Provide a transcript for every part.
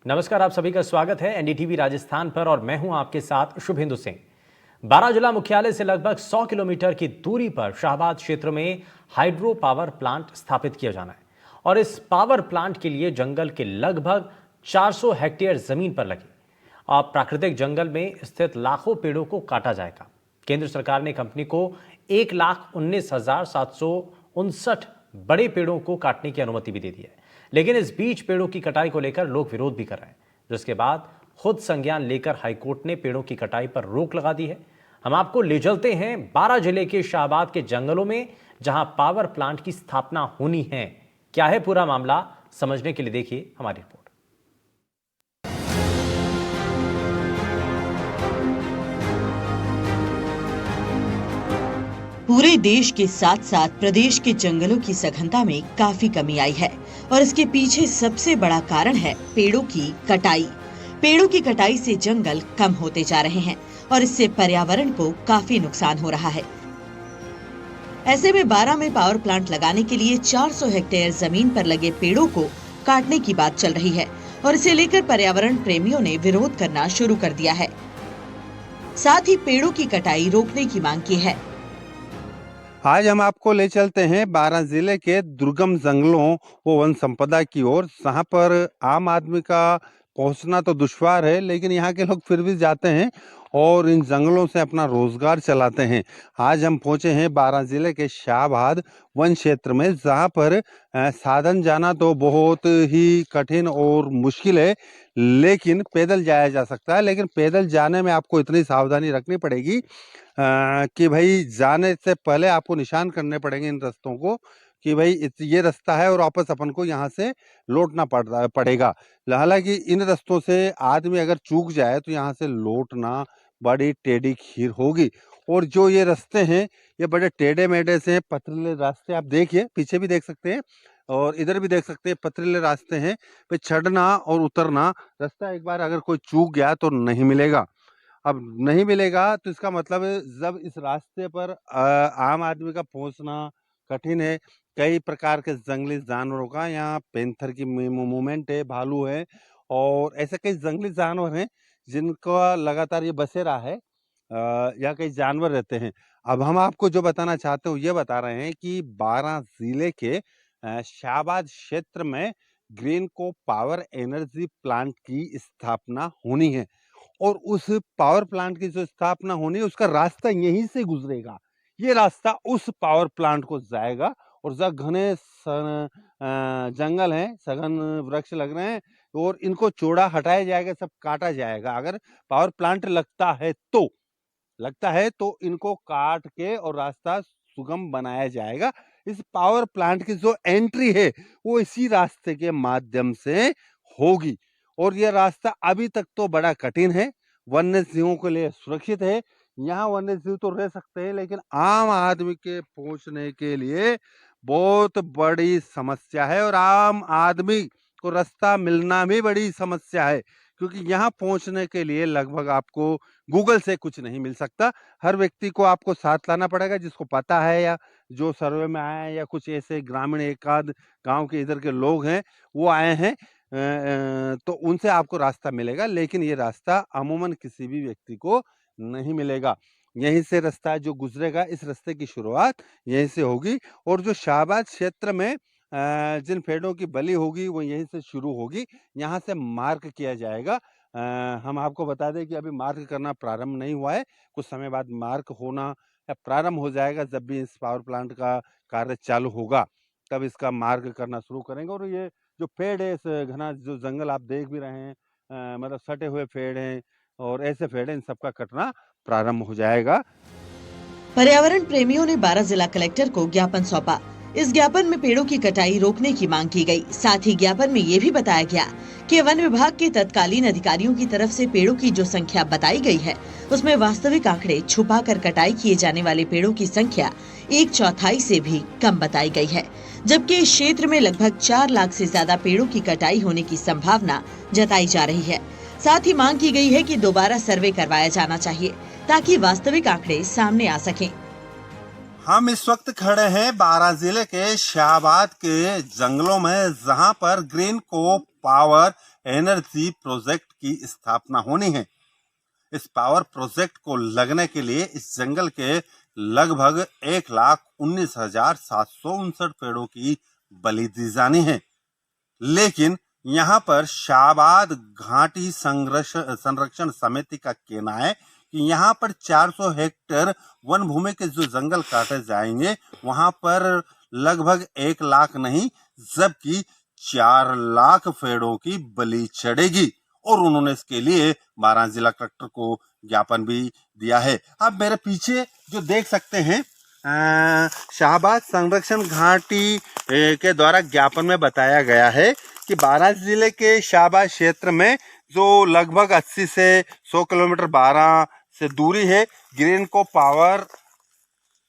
नमस्कार, आप सभी का स्वागत है एनडीटीवी राजस्थान पर और मैं हूं आपके साथ शुभेंदु सिंह। बारां जिला मुख्यालय से लगभग 100 किलोमीटर की दूरी पर शाहबाद क्षेत्र में हाइड्रो पावर प्लांट स्थापित किया जाना है और इस पावर प्लांट के लिए जंगल के लगभग 400 हेक्टेयर जमीन पर लगे और प्राकृतिक जंगल में स्थित लाखों पेड़ों को काटा जाएगा। केंद्र सरकार ने कंपनी को 1,19,759 बड़े पेड़ों को काटने की अनुमति भी दे दी है, लेकिन इस बीच पेड़ों की कटाई को लेकर लोग विरोध भी कर रहे हैं, जिसके बाद खुद संज्ञान लेकर हाईकोर्ट ने पेड़ों की कटाई पर रोक लगा दी है। हम आपको ले चलते हैं बारां जिले के शाहबाद के जंगलों में, जहां पावर प्लांट की स्थापना होनी है। क्या है पूरा मामला, समझने के लिए देखिए हमारी रिपोर्ट। पूरे देश के साथ साथ प्रदेश के जंगलों की सघनता में काफी कमी आई है और इसके पीछे सबसे बड़ा कारण है पेड़ों की कटाई। पेड़ों की कटाई से जंगल कम होते जा रहे हैं और इससे पर्यावरण को काफी नुकसान हो रहा है। ऐसे में बारां में पावर प्लांट लगाने के लिए 400 हेक्टेयर जमीन पर लगे पेड़ों को काटने की बात चल रही है और इसे लेकर पर्यावरण प्रेमियों ने विरोध करना शुरू कर दिया है। साथ ही पेड़ों की कटाई रोकने की मांग की है। आज हम आपको ले चलते हैं बारां जिले के दुर्गम जंगलों व वन संपदा की ओर, जहां पर आम आदमी का पहुंचना तो दुश्वार है, लेकिन यहाँ के लोग फिर भी जाते हैं और इन जंगलों से अपना रोजगार चलाते हैं। आज हम पहुंचे हैं बारां जिले के शाहबाद वन क्षेत्र में, जहां पर साधन जाना तो बहुत ही कठिन और मुश्किल है, लेकिन पैदल जाया जा सकता है। लेकिन पैदल जाने में आपको इतनी सावधानी रखनी पड़ेगी कि भाई जाने से पहले आपको निशान करने पड़ेंगे इन रास्तों को कि भाई ये रास्ता है और वापस अपन को यहाँ से लौटना पड़ेगा। हालांकि इन रास्तों से आदमी अगर चूक जाए तो यहाँ से लौटना बड़ी टेढ़ी खीर होगी। और जो ये रास्ते हैं ये बड़े टेढ़े मेढ़े से पथरीले रास्ते, आप देखिए पीछे भी देख सकते हैं और इधर भी देख सकते हैं, पथरीले रास्ते हैं। पे चढ़ना और उतरना रास्ता एक बार अगर कोई चूक गया तो नहीं मिलेगा। अब नहीं मिलेगा तो इसका मतलब है जब इस रास्ते पर आम आदमी का पहुंचना कठिन है। कई प्रकार के जंगली जानवरों का यहाँ पेंथर की मूवमेंट है, भालू है और ऐसे कई जंगली जानवर हैं जिनका लगातार ये बसेरा है। या कई जानवर रहते हैं। अब हम आपको जो बताना चाहते हो ये बता रहे हैं कि बारां जिले के शाहबाद क्षेत्र में ग्रीन को पावर एनर्जी प्लांट की स्थापना होनी है और उस पावर प्लांट की जो स्थापना होनी है उसका रास्ता यहीं से गुजरेगा। ये रास्ता उस पावर प्लांट को जाएगा और जहाँ घने जंगल हैं, सघन वृक्ष लग रहे हैं और इनको चौड़ा हटाया जाएगा, सब काटा जाएगा। अगर पावर प्लांट लगता है तो इनको काट के और रास्ता सुगम बनाया जाएगा। इस पावर प्लांट की जो एंट्री है वो इसी रास्ते के माध्यम से होगी और यह रास्ता अभी तक तो बड़ा कठिन है, वन्य जीवों के लिए सुरक्षित है। यहाँ वन्य जीव तो रह सकते हैं लेकिन आम आदमी के पहुंचने के लिए बहुत बड़ी समस्या है और आम आदमी को रास्ता मिलना भी बड़ी समस्या है, क्योंकि यहाँ पहुंचने के लिए लगभग आपको गूगल से कुछ नहीं मिल सकता। हर व्यक्ति को आपको साथ लाना पड़ेगा जिसको पता है या जो सर्वे में आए हैं या कुछ ऐसे ग्रामीण एकाध गांव के इधर के लोग हैं वो आए हैं, तो उनसे आपको रास्ता मिलेगा। लेकिन ये रास्ता अमूमन किसी भी व्यक्ति को नहीं मिलेगा। यहीं से रास्ता जो गुजरेगा, इस रास्ते की शुरुआत यहीं से होगी और जो शाहबाद क्षेत्र में जिन पेड़ों की बलि होगी वो यहीं से शुरू होगी। यहाँ से मार्क किया जाएगा। हम आपको बता दें कि अभी मार्क करना प्रारंभ नहीं हुआ है, कुछ समय बाद मार्क होना या प्रारंभ हो जाएगा। जब भी इस पावर प्लांट का कार्य चालू होगा तब इसका मार्क करना शुरू करेंगे। और ये जो पेड़ है, इस घना जो जंगल आप देख भी रहे हैं, मतलब सटे हुए पेड़ हैं और ऐसे पेड़ हैं, इन सबका कटना प्रारंभ हो जाएगा। पर्यावरण प्रेमियों ने बारां जिला कलेक्टर को ज्ञापन सौंपा। इस ज्ञापन में पेड़ों की कटाई रोकने की मांग की गई। साथ ही ज्ञापन में ये भी बताया गया कि वन विभाग के तत्कालीन अधिकारियों की तरफ से पेड़ों की जो संख्या बताई गई है उसमें वास्तविक आंकड़े छुपाकर कटाई किए जाने वाले पेड़ों की संख्या 1/4 से भी कम बताई गई है, जबकि इस क्षेत्र में लगभग 4 लाख से ज्यादा पेड़ों की कटाई होने की संभावना जताई जा रही है। साथ ही मांग की गई है कि दोबारा सर्वे करवाया जाना चाहिए ताकि वास्तविक आंकड़े सामने आ सकें। हम इस वक्त खड़े हैं बारां जिले के शाहबाद के जंगलों में, जहां पर ग्रीन को पावर एनर्जी प्रोजेक्ट की स्थापना होनी है। इस पावर प्रोजेक्ट को लगने के लिए इस जंगल के लगभग 1,19,759 पेड़ों की बलि दी जानी है। लेकिन यहाँ पर शाहबाद घाटी संरक्षण समिति का कहना है कि यहाँ पर 400 हेक्टेयर वन भूमि के जो जंगल काटे जाएंगे वहां पर लगभग 1 लाख नहीं जबकि 4 लाख पेड़ों की बलि चढ़ेगी और उन्होंने इसके लिए 12 जिला कलेक्टर को ज्ञापन भी दिया है। आप मेरे पीछे जो देख सकते हैं शाहबाद संरक्षण घाटी के द्वारा ज्ञापन में बताया गया है कि 12 जिले के शाहबाद क्षेत्र में जो लगभग 80 से 100 किलोमीटर 12 से दूरी है ग्रीन को पावर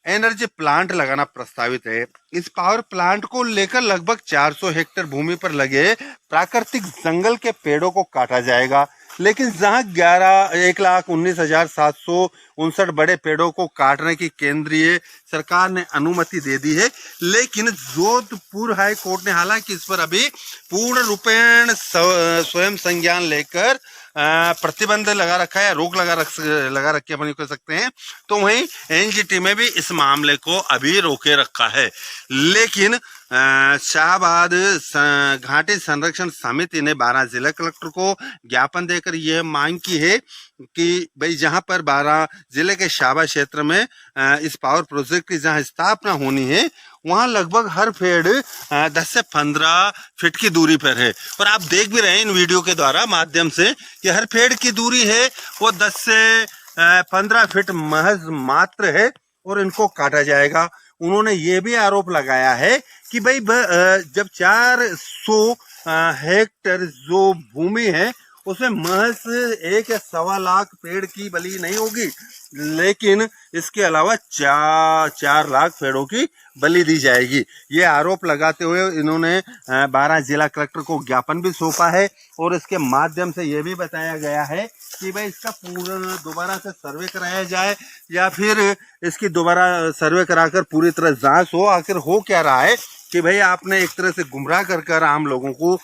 एनर्जी प्लांट लगाना प्रस्तावित है। इस पावर प्लांट को लेकर लगभग 400 हेक्टेयर भूमि पर लगे प्राकृतिक जंगल के पेड़ों को काटा जाएगा। लेकिन जहां 1,19,759 बड़े पेड़ों को काटने की केंद्रीय सरकार ने अनुमति दे दी है, लेकिन जोधपुर हाई कोर्ट ने हालांकि इस पर अभी पूर्ण रूपेण स्वयं संज्ञान लेकर प्रतिबंध लगा रखा है, रोक लगा रखी अपन कह सकते हैं। तो वहीं एनजीटी में भी इस मामले को अभी रोके रखा है। लेकिन शाहबाद घाटी संरक्षण समिति ने 12 जिला कलेक्टर को ज्ञापन देकर यह मांग की है कि भाई जहां पर 12 जिले के शाहबाद क्षेत्र में इस पावर प्रोजेक्ट की जहां स्थापना होनी है वहां लगभग हर पेड़ 10 से 15 फीट की दूरी पर है। और आप देख भी रहे हैं इन वीडियो के द्वारा माध्यम से कि हर पेड़ की दूरी है वो 10 से 15 फीट महज मात्र है और इनको काटा जाएगा। उन्होंने ये भी आरोप लगाया है कि भाई जब 400 हेक्टेयर जो भूमि है उसमें महज 1 या 1.25 लाख पेड़ की बलि नहीं होगी, लेकिन इसके अलावा 4 लाख पेड़ों की बलि दी जाएगी। ये आरोप लगाते हुए इन्होंने 12 जिला कलेक्टर को ज्ञापन भी सौंपा है और इसके माध्यम से ये भी बताया गया है कि भाई इसका पूरा दोबारा से सर्वे कराया जाए या फिर इसकी दोबारा सर्वे कराकर पूरी तरह जांच हो। आखिर हो क्या रहा है कि भाई आपने एक तरह से गुमराह कर आम लोगों को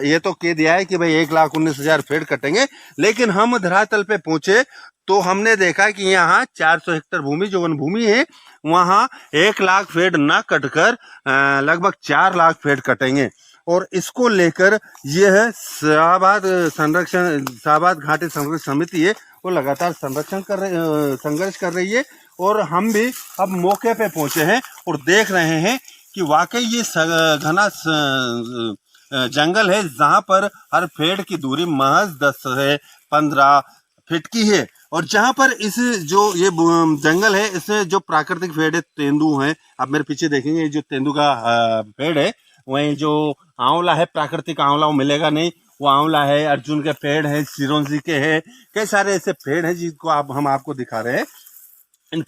ये तो कह दिया है कि भाई 1,19,000 पेड़ कटेंगे, लेकिन हम धरातल पे पहुंचे तो हमने देखा कि यहाँ 400 हेक्टेयर भूमि जो वन भूमि है वहाँ 1 लाख पेड़ न कटकर लगभग 4 लाख पेड़ कटेंगे। और इसको लेकर यह शाहबाद घाटी संरक्षण समिति है वो लगातार संघर्ष कर रही है। और हम भी अब मौके पे पहुंचे हैं और देख रहे हैं कि वाकई ये घना जंगल है जहां पर हर पेड़ की दूरी महज 10 से 15 फीट की है। और जहां पर इस जो ये जंगल है इसमें जो प्राकृतिक पेड़ है तेंदू है, आप मेरे पीछे देखेंगे जो तेंदू का पेड़ है, वहीं जो आंवला है प्राकृतिक आंवला वो मिलेगा नहीं, वो आंवला है, अर्जुन के पेड़ है, चिरौंजी के है, कई सारे ऐसे पेड़ हैं जिनको हम आपको दिखा रहे हैं। इन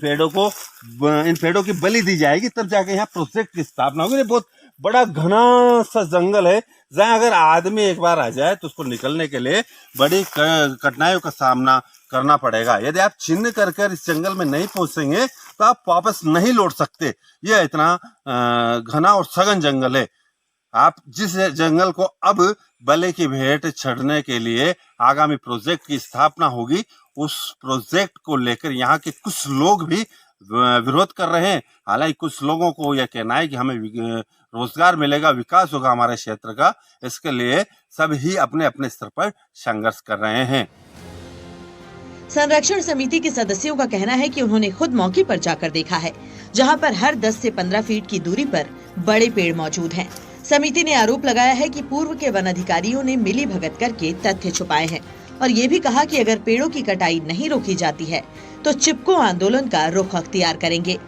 पेड़ों की बलि दी जाएगी तब जाके यहाँ प्रोजेक्ट की स्थापना होगी। बहुत बड़ा घना सा जंगल है जहाँ अगर आदमी एक बार आ जाए तो उसको निकलने के लिए बड़ी कठिनाइयों का सामना करना पड़ेगा। यदि आप चिन्ह कर इस जंगल में नहीं पहुंचेंगे तो आप वापस नहीं लौट सकते। यह इतना घना और सघन जंगल है। आप जिस जंगल को अब बलि की भेंट चढ़ने के लिए आगामी प्रोजेक्ट की स्थापना होगी उस प्रोजेक्ट को लेकर यहाँ के कुछ लोग भी विरोध कर रहे हैं। हालांकि कुछ लोगों को यह कहना है कि हमें रोजगार मिलेगा, विकास होगा हमारे क्षेत्र का, इसके लिए सभी अपने अपने स्तर पर संघर्ष कर रहे हैं। संरक्षण समिति के सदस्यों का कहना है कि उन्होंने खुद मौके पर जाकर देखा है, जहां पर हर 10 से 15 फीट की दूरी पर बड़े पेड़ मौजूद हैं। समिति ने आरोप लगाया है कि पूर्व के वन अधिकारियों ने मिली भगत करके तथ्य छुपाए हैं और ये भी कहा कि अगर पेड़ों की कटाई नहीं रोकी जाती है तो चिपको आंदोलन का रुख अख्तियार करेंगे।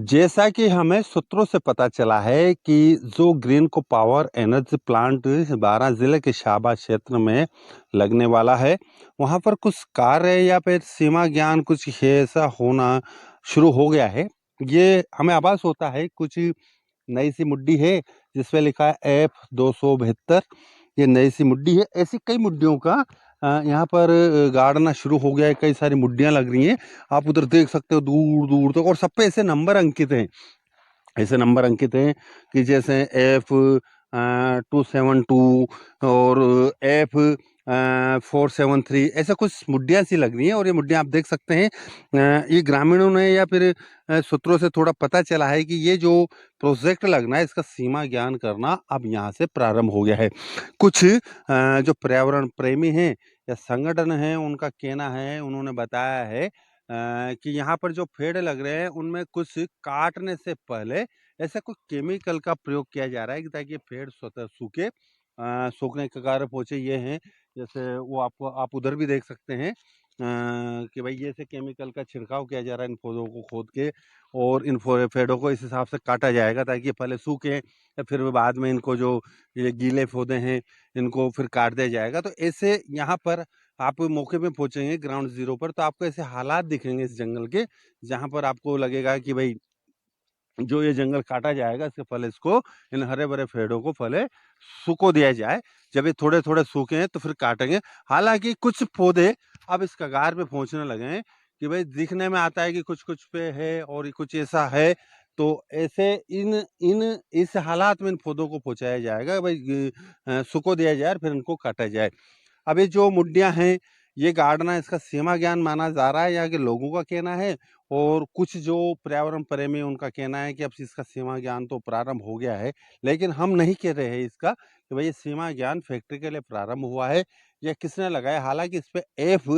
जैसा कि हमें सूत्रों से पता चला है कि जो ग्रीन को पावर एनर्जी प्लांट 12 जिले के शाहबाद क्षेत्र में लगने वाला है वहां पर कुछ कार्य या फिर सीमा ज्ञान कुछ ऐसा होना शुरू हो गया है। ये हमें आभास होता है कुछ नई सी मुड्डी है जिसपे लिखा है F272। ये नई सी मुड्डी है। ऐसी कई मुड्डियों का यहाँ पर गाड़ना शुरू हो गया है। कई सारी मुड्डियाँ लग रही हैं, आप उधर देख सकते हो दूर दूर तक। और सब पे ऐसे नंबर अंकित हैं, ऐसे नंबर अंकित हैं कि जैसे 272 और F 473 ऐसा कुछ मुड्डियाँ सी लग रही हैं। और ये मुड्डियाँ आप देख सकते हैं, ये ग्रामीणों ने या फिर सूत्रों से थोड़ा पता चला है कि ये जो प्रोजेक्ट लगना है इसका सीमा ज्ञान करना अब यहाँ से प्रारंभ हो गया है। कुछ जो पर्यावरण प्रेमी हैं या संगठन हैं उनका कहना है, उन्होंने बताया है कि यहाँ पर जो पेड़ लग रहे हैं उनमें कुछ काटने से पहले ऐसा कुछ केमिकल का प्रयोग किया जा रहा है कि ताकि ये पेड़ स्वतः सूखने के कगार पे पहुंचे। ये हैं जैसे वो आपको आप उधर भी देख सकते हैं कि भाई ये ऐसे केमिकल का छिड़काव किया जा रहा है इन पौधों को खोद के, और इन पेड़ों को इस हिसाब से काटा जाएगा ताकि ये पहले सूखे या फिर बाद में इनको जो ये गीले पौधे हैं इनको फिर काट दिया जाएगा। तो ऐसे यहाँ पर आप मौके पे पहुंचेंगे ग्राउंड जीरो पर तो आपको ऐसे हालात दिखेंगे इस जंगल के, जहाँ पर आपको लगेगा कि भाई जो ये जंगल काटा जाएगा इसके पहले इसको इन हरे भरे पेड़ों को पहले सूखो दिया जाए। जब ये थोड़े थोड़े सूखे हैं तो फिर काटेंगे। हालांकि कुछ पौधे अब इस कगार पे पहुंचने लगे हैं कि भाई दिखने में आता है कि कुछ कुछ पे है और कुछ ऐसा है, तो ऐसे इन इन इस हालात में इन पौधों को पहुंचाया जाएगा भाई, सूखो दिया जाए और फिर इनको काटा जाए। अब ये जो मुड्डियां हैं ये गाड़ना इसका सीमा ज्ञान माना जा रहा है, यहाँ के लोगों का कहना है। और कुछ जो पर्यावरण प्रेमी उनका कहना है कि अब इसका सीमा ज्ञान तो प्रारंभ हो गया है, लेकिन हम नहीं कह रहे हैं इसका कि भाई ये सीमा ज्ञान फैक्ट्री के लिए प्रारंभ हुआ है या किसने लगाया। हालांकि इस पे एफ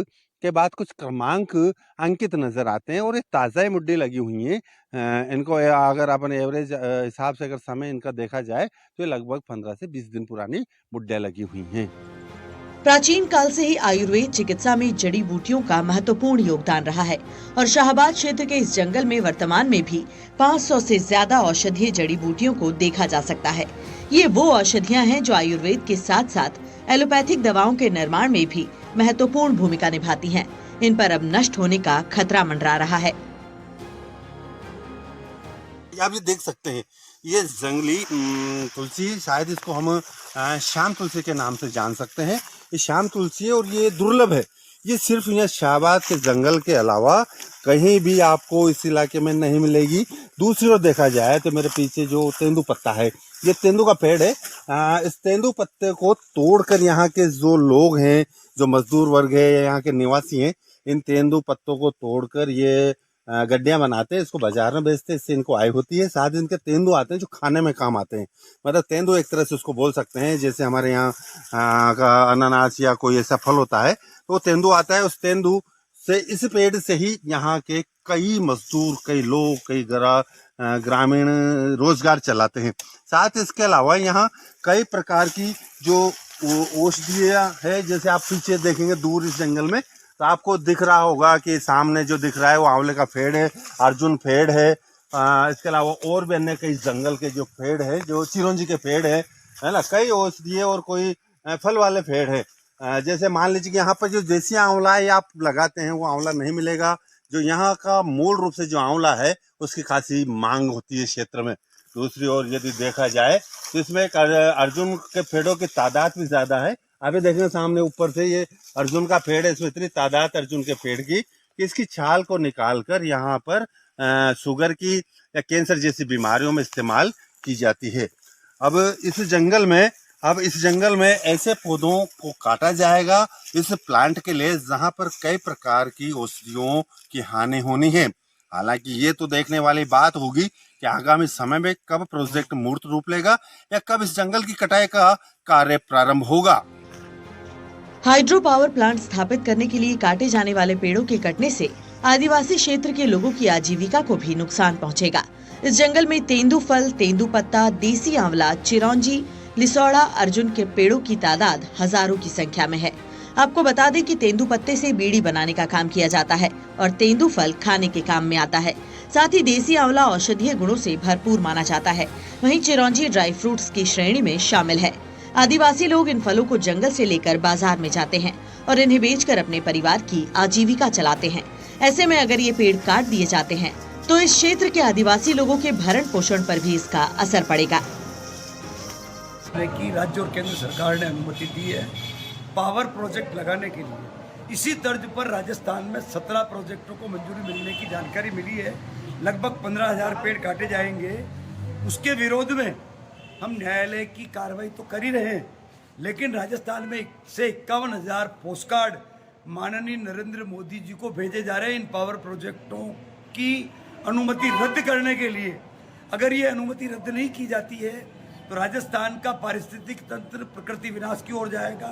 के बाद कुछ क्रमांक अंकित नजर आते हैं और ये ताज़ा मुड्डी लगी हुई हैं। इनको अगर अपन एवरेज हिसाब से अगर समय इनका देखा जाए तो ये लगभग 15 से 20 दिन पुरानी मुड्डियाँ लगी हुई हैं। प्राचीन काल से ही आयुर्वेद चिकित्सा में जड़ी बूटियों का महत्वपूर्ण योगदान रहा है और शाहबाद क्षेत्र के इस जंगल में वर्तमान में भी 500 से ज्यादा औषधीय जड़ी बूटियों को देखा जा सकता है। ये वो औषधियां हैं जो आयुर्वेद के साथ साथ एलोपैथिक दवाओं के निर्माण में भी महत्वपूर्ण भूमिका निभाती हैं। इन पर अब नष्ट होने का खतरा मंडरा रहा है। आप ये देख सकते हैं ये जंगली तुलसी, शायद इसको हम श्याम तुलसी के नाम से जान सकते हैं। ये श्याम तुलसी है और ये दुर्लभ है। ये सिर्फ यहाँ शाहबाद के जंगल के अलावा कहीं भी आपको इस इलाके में नहीं मिलेगी। दूसरी ओर देखा जाए तो मेरे पीछे जो तेंदू पत्ता है, ये तेंदू का पेड़ है। इस तेंदू पत्ते को तोड़कर यहाँ के जो लोग हैं, जो मजदूर वर्ग है या यहाँ के निवासी हैं, इन तेंदू पत्तों को तोड़कर ये गड्डियाँ बनाते हैं, इसको बाजार में बेचते हैं, इससे इनको आय होती है। साथ ही इनके तेंदू आते हैं जो खाने में काम आते हैं। मतलब तेंदू एक तरह से उसको बोल सकते हैं, जैसे हमारे यहाँ का अनानास या कोई ऐसा फल होता है तो तेंदू आता है। उस तेंदू से, इस पेड़ से ही यहाँ के कई मजदूर, कई लोग, कई ग्रामीण रोजगार चलाते हैं। साथ इसके अलावा यहाँ कई प्रकार की जो औषधियाँ है, जैसे आप पीछे देखेंगे दूर इस जंगल में तो आपको दिख रहा होगा कि सामने जो दिख रहा है वो आंवले का पेड़ है, अर्जुन पेड़ है। इसके अलावा और भी अन्य कई जंगल के जो पेड़ है, जो चिरौंजी के पेड़ है ना, कई औषधीय और कोई फल वाले पेड़ है। जैसे मान लीजिए कि यहाँ पर जो देसी आंवला है आप लगाते हैं वो आंवला नहीं मिलेगा। जो यहाँ का मूल रूप से जो आंवला है उसकी खासी मांग होती है क्षेत्र में। दूसरी ओर यदि देखा जाए तो इसमें अर्जुन के पेड़ों की तादाद भी ज्यादा है। अभी देखें सामने ऊपर से ये अर्जुन का पेड़ है, इसमें इतनी तादाद अर्जुन के पेड़ की कि इसकी छाल को निकालकर यहाँ पर शुगर की या कैंसर जैसी बीमारियों में इस्तेमाल की जाती है। अब इस जंगल में ऐसे पौधों को काटा जाएगा इस प्लांट के लिए जहाँ पर कई प्रकार की औषधियों की हानि होनी है। हालांकि ये तो देखने वाली बात होगी कि आगामी समय में कब प्रोजेक्ट मूर्त रूप लेगा या कब इस जंगल की कटाई का कार्य प्रारंभ होगा। हाइड्रो पावर प्लांट स्थापित करने के लिए काटे जाने वाले पेड़ों के कटने से आदिवासी क्षेत्र के लोगों की आजीविका को भी नुकसान पहुंचेगा। इस जंगल में तेंदू फल, तेंदू पत्ता, देसी आंवला, चिरौंजी, लिसौड़ा, अर्जुन के पेड़ों की तादाद हजारों की संख्या में है। आपको बता दें कि तेंदू पत्ते से बीड़ी बनाने का काम किया जाता है और तेंदू फल खाने के काम में आता है। साथ ही देसी आंवला औषधीय गुणों से भरपूर माना जाता है। वहीं चिरौंजी ड्राई फ्रूट्स की श्रेणी में शामिल है। आदिवासी लोग इन फलों को जंगल से लेकर बाजार में जाते हैं और इन्हें बेचकर अपने परिवार की आजीविका चलाते हैं। ऐसे में अगर ये पेड़ काट दिए जाते हैं तो इस क्षेत्र के आदिवासी लोगों के भरण पोषण पर भी इसका असर पड़ेगा। कि राज्य और केंद्र सरकार ने अनुमति दी है पावर प्रोजेक्ट लगाने के लिए। इसी तर्ज पर राजस्थान में 17 प्रोजेक्टों को मंजूरी मिलने की जानकारी मिली है। लगभग 15,000 पेड़ काटे जाएंगे। उसके विरोध में हम न्यायालय की कार्रवाई तो कर ही रहे हैं, लेकिन राजस्थान में से 51,000 पोस्टकार्ड माननीय नरेंद्र मोदी जी को भेजे जा रहे हैं इन पावर प्रोजेक्टों की अनुमति रद्द करने के लिए। अगर ये अनुमति रद्द नहीं की जाती है तो राजस्थान का पारिस्थितिक तंत्र प्रकृति विनाश की ओर जाएगा,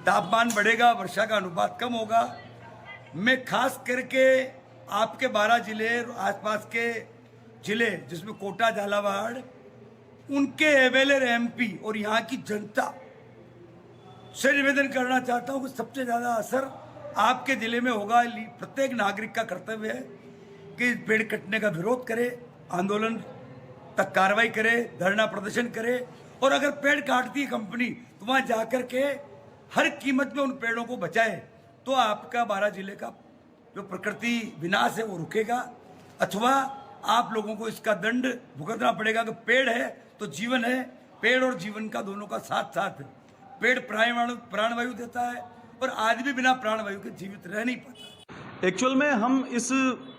तापमान बढ़ेगा, वर्षा का अनुपात कम होगा। मैं खास करके आपके 12 जिले और आसपास के जिले जिसमें कोटा, झालावाड़, उनके एमएलए, एमपी और यहाँ की जनता से निवेदन करना चाहता हूँ कि सबसे ज़्यादा असर आपके जिले में होगा। प्रत्येक नागरिक का कर्तव्य है कि पेड़ कटने का विरोध करे, आंदोलन तक कार्रवाई करे, धरना प्रदर्शन करे, और अगर पेड़ काटती है कंपनी तो वहाँ जाकर के हर कीमत में उन पेड़ों को बचाए, तो आपका 12 जिले का जो प्रकृति विनाश है वो रुकेगा, अथवा आप लोगों को इसका दंड भुगतना पड़ेगा कि पेड़ है तो जीवन है, पेड़ और जीवन का दोनों का साथ साथ है। पेड़ प्राणवायु देता है और आदमी बिना प्राणवायु के जीवित रह नहीं पाता। एक्चुअल में हम इस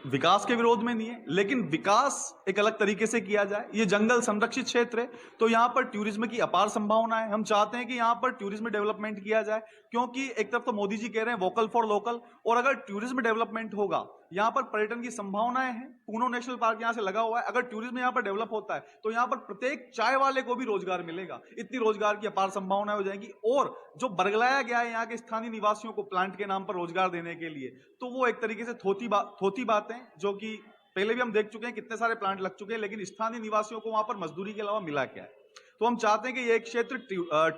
विकास के विरोध में नहीं है, लेकिन विकास एक अलग तरीके से किया जाए। ये जंगल संरक्षित क्षेत्र है, तो यहाँ पर टूरिज्म की अपार संभावना है। हम चाहते हैं कि यहाँ पर टूरिज्म डेवलपमेंट किया जाए, क्योंकि एक तरफ तो मोदी जी कह रहे हैं वोकल फॉर लोकल, और अगर टूरिज्म डेवलपमेंट होगा, यहाँ पर पर्यटन की संभावनाएं हैं। पूनो नेशनल पार्क यहाँ से लगा हुआ है, अगर टूरिज्म यहाँ पर डेवलप होता है तो यहाँ पर प्रत्येक चाय वाले को भी रोजगार मिलेगा। इतनी रोजगार की अपार संभावनाएं हो जाएंगी। और जो बरगलाया गया है यहाँ के स्थानीय निवासियों को प्लांट के नाम पर रोजगार देने के लिए, तो वो एक तरीके से थोथी बातें, जो कि पहले भी हम देख चुके हैं, कितने सारे प्लांट लग चुके हैं, लेकिन स्थानीय निवासियों को वहां पर मजदूरी के अलावा मिला क्या है। तो हम चाहते हैं कि ये एक क्षेत्र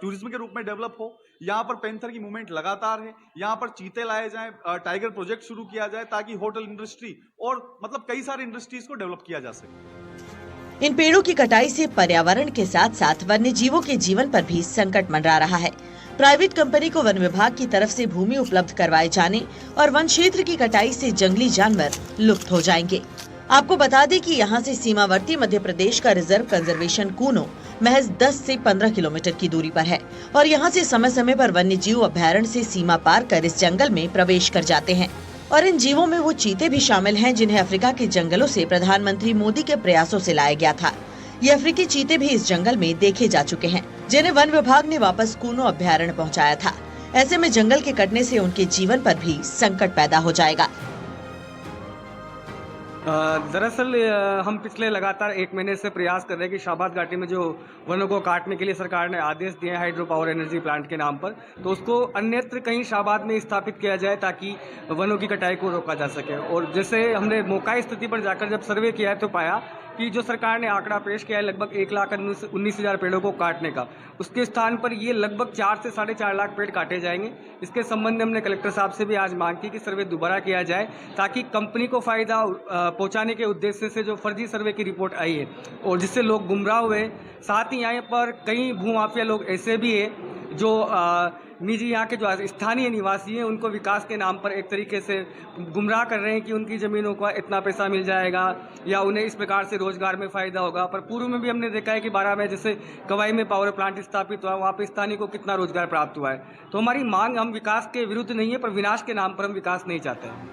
टूरिज्म के रूप में डेवलप हो। यहाँ पर पैंथर की मूवमेंट लगातार है, यहाँ पर चीते लाए जाएं, टाइगर प्रोजेक्ट शुरू किया जाए, ताकि होटल इंडस्ट्री और मतलब कई सारी इंडस्ट्रीज को डेवलप किया जा सके। इन पेड़ों की कटाई से पर्यावरण के साथ साथ वन्य जीवों के जीवन पर भी संकट मंडरा रहा है। प्राइवेट कंपनी को वन विभाग की तरफ से भूमि उपलब्ध करवाए जाने और वन क्षेत्र की कटाई से जंगली जानवर लुप्त हो जाएंगे। आपको बता दें कि यहाँ से सीमावर्ती मध्य प्रदेश का रिजर्व कंजर्वेशन कूनो महज 10 से 15 किलोमीटर की दूरी पर है, और यहाँ से समय समय पर वन्य जीव अभ्यारण्य से सीमा पार कर इस जंगल में प्रवेश कर जाते हैं। और इन जीवों में वो चीते भी शामिल हैं जिन्हें अफ्रीका के जंगलों से प्रधानमंत्री मोदी के प्रयासों से लाया गया था। ये अफ्रीकी चीते भी इस जंगल में देखे जा चुके हैं, जिन्हें वन विभाग ने वापस कूनो अभ्यारण्य पहुंचाया था। ऐसे में जंगल के कटने से उनके जीवन पर भी संकट पैदा हो जाएगा। दरअसल हम पिछले लगातार 1 महीने से प्रयास कर रहे हैं कि शाहबाद घाटी में जो वनों को काटने के लिए सरकार ने आदेश दिए हैं हाइड्रो पावर एनर्जी प्लांट के नाम पर, तो उसको अन्यत्र कहीं शाहबाद में स्थापित किया जाए ताकि वनों की कटाई को रोका जा सके। और जैसे हमने मौका स्थिति पर जाकर जब सर्वे किया है तो पाया कि जो सरकार ने आंकड़ा पेश किया है लगभग 1,19,000 पेड़ों को काटने का, उसके स्थान पर ये लगभग 4 से 4.5 लाख पेड़ काटे जाएंगे। इसके संबंध में हमने कलेक्टर साहब से भी आज मांग की कि सर्वे दोबारा किया जाए, ताकि कंपनी को फायदा पहुंचाने के उद्देश्य से जो फर्जी सर्वे की रिपोर्ट आई है और जिससे लोग गुमराह हुए। साथ ही यहाँ पर कई भूमाफिया लोग ऐसे भी है जो निजी यहाँ के जो स्थानीय निवासी हैं उनको विकास के नाम पर एक तरीके से गुमराह कर रहे हैं कि उनकी ज़मीनों का इतना पैसा मिल जाएगा या उन्हें इस प्रकार से रोजगार में फ़ायदा होगा। पर पूर्व में भी हमने देखा है कि 12 में जैसे कवाई में पावर प्लांट स्थापित हुआ, वहाँ पे स्थानीय को कितना रोजगार प्राप्त हुआ है। तो हमारी मांग, हम विकास के विरुद्ध नहीं है, पर विनाश के नाम पर हम विकास नहीं चाहते हैं।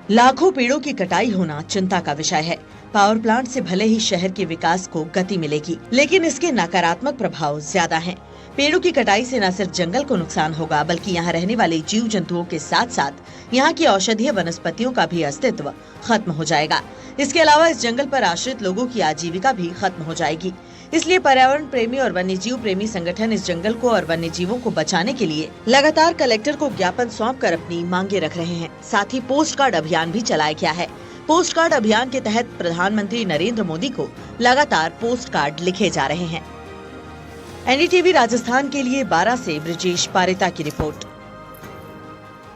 लाखों पेड़ों की कटाई होना चिंता का विषय है। पावर प्लांट से भले ही शहर के विकास को गति मिलेगी, लेकिन इसके नकारात्मक प्रभाव ज्यादा हैं। पेड़ों की कटाई से न सिर्फ जंगल को नुकसान होगा, बल्कि यहाँ रहने वाले जीव जंतुओं के साथ साथ यहाँ की औषधीय वनस्पतियों का भी अस्तित्व खत्म हो जाएगा। इसके अलावा इस जंगल पर आश्रित लोगों की आजीविका भी खत्म हो जाएगी। इसलिए पर्यावरण प्रेमी और वन्य जीव प्रेमी संगठन इस जंगल को और वन्य जीवों को बचाने के लिए लगातार कलेक्टर को ज्ञापन सौंपकर अपनी मांगे रख रहे हैं। साथ ही पोस्ट कार्ड अभियान भी चलाया गया है। पोस्ट कार्ड अभियान के तहत प्रधानमंत्री नरेंद्र मोदी को लगातार पोस्ट कार्ड लिखे जा रहे हैं। एनडीटीवी राजस्थान के लिए 12 से ब्रिजेश पारिता की रिपोर्ट।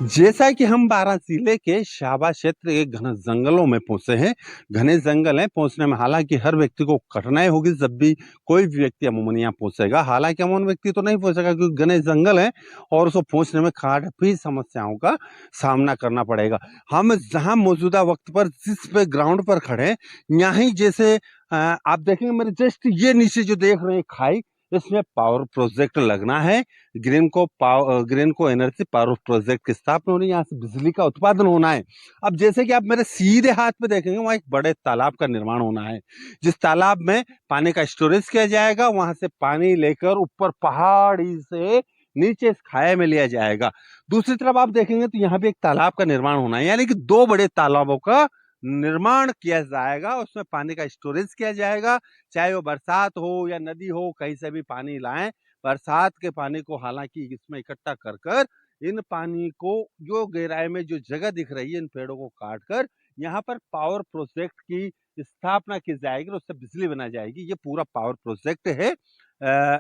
जैसा कि हम 12 जिले के शाहबाद क्षेत्र के घने जंगलों में पहुंचे हैं। घने जंगल हैं, पहुंचने में हालांकि हर व्यक्ति को कठिनाई होगी जब भी कोई भी व्यक्ति अमूमन यहाँ पहुंचेगा। हालांकि अमूमन व्यक्ति तो नहीं पहुंचेगा क्योंकि घने जंगल है और उसको पहुंचने में काफी समस्याओं का सामना करना पड़ेगा। हम जहाँ मौजूदा वक्त पर जिस पे ग्राउंड पर खड़े हैं, यहाँ ही जैसे आप देखेंगे मेरे जस्ट ये नीचे जो देख रहे हैं खाई, इसमें पावर प्रोजेक्ट लगना है। ग्रीन को एनर्जी पावर प्रोजेक्ट की स्थापना होनी, यहाँ से बिजली का उत्पादन होना है। अब जैसे कि आप मेरे सीधे हाथ पे देखेंगे, वहाँ एक बड़े तालाब का निर्माण होना है, जिस तालाब में पानी का स्टोरेज किया जाएगा। वहां से पानी लेकर ऊपर पहाड़ी से नीचे इस खाया में लिया जाएगा। दूसरी तरफ आप देखेंगे तो यहाँ पे एक तालाब का निर्माण होना है, यानी कि दो बड़े तालाबों का निर्माण किया जाएगा। उसमें पानी का स्टोरेज किया जाएगा, चाहे वो बरसात हो या नदी हो, कहीं से भी पानी लाएं। बरसात के पानी को हालांकि इसमें इकट्ठा कर कर इन पानी को जो गहराई में जो जगह दिख रही है, इन पेड़ों को काट कर यहाँ पर पावर प्रोजेक्ट की स्थापना की जाएगी और उससे बिजली बना जाएगी। ये पूरा पावर प्रोजेक्ट है।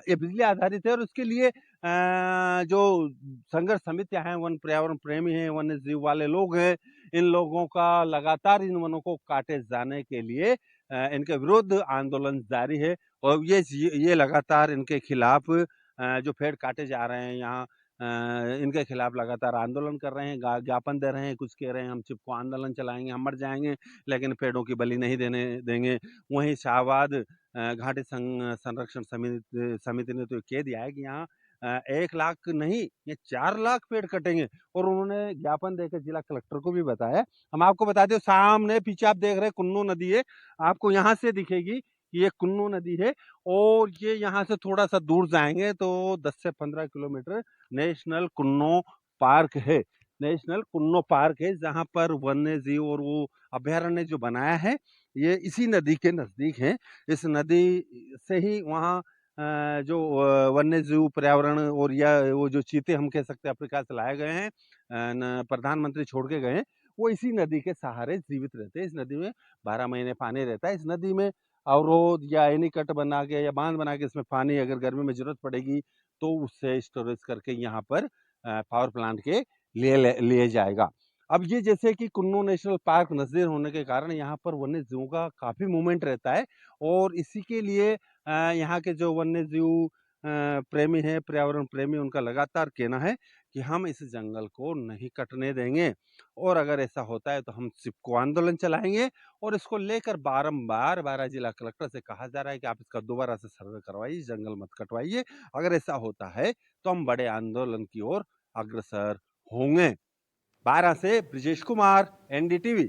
ये बिजली आधारित है और उसके लिए जो संघर्ष समितियां हैं, वन पर्यावरण प्रेमी हैं, वन्य जीव वाले लोग हैं, इन लोगों का लगातार इन वनों को काटे जाने के लिए इनके विरुद्ध आंदोलन जारी है। और ये लगातार इनके खिलाफ जो पेड़ काटे जा रहे हैं यहाँ, इनके खिलाफ लगातार आंदोलन कर रहे हैं, ज्ञापन दे रहे हैं। कुछ कह रहे हैं हम चिपको आंदोलन चलाएंगे, हम मर जाएंगे, लेकिन पेड़ों की बलि नहीं देने देंगे। वहीं शाहबाद घाटी संरक्षण समिति ने तो कह दिया है कि यहाँ 1 लाख नहीं, ये 4 लाख पेड़ कटेंगे। और उन्होंने ज्ञापन देकर जिला कलेक्टर को भी बताया। हम आपको बता दें, सामने पीछे आप देख रहे हैं कुन्नू नदी है, आपको यहाँ से दिखेगी, ये कुन्नू नदी है। और ये यहाँ से थोड़ा सा दूर जाएंगे तो 10 से 15 किलोमीटर नेशनल कुन्नो पार्क है। नेशनल कुन्नो पार्क है, जहाँ पर वन्य जीव और वो अभ्यारण्य जो बनाया है, ये इसी नदी के नजदीक है। इस नदी से ही वहाँ जो वन्य जीव पर्यावरण और या वो जो चीते हम कह सकते हैं अफ्रीका से लाए गए हैं, प्रधानमंत्री छोड़ के गए हैं, वो इसी नदी के सहारे जीवित रहते हैं। इस नदी में 12 महीने पानी रहता है। इस नदी में अवरोध या एनीकट बना के या बांध बना के इसमें पानी अगर गर्मी में जरूरत पड़ेगी तो उससे स्टोरेज करके यहाँ पर पावर प्लांट के लिए जाएगा। अब ये जैसे कि कुन्नू नेशनल पार्क नजदीक होने के कारण यहाँ पर वन्य जीवों का काफी मूवमेंट रहता है। और इसी के लिए यहाँ के जो वन्य जीव प्रेमी हैं, पर्यावरण प्रेमी, उनका लगातार कहना है कि हम इस जंगल को नहीं कटने देंगे। और अगर ऐसा होता है तो हम चिपको आंदोलन चलाएंगे। और इसको लेकर बारंबार 12 जिला कलेक्टर से कहा जा रहा है कि आप इसका दोबारा से सर्वे करवाइए, जंगल मत कटवाइए। अगर ऐसा होता है तो हम बड़े आंदोलन की ओर अग्रसर होंगे। 12 से ब्रिजेश कुमार, एनडीटीवी।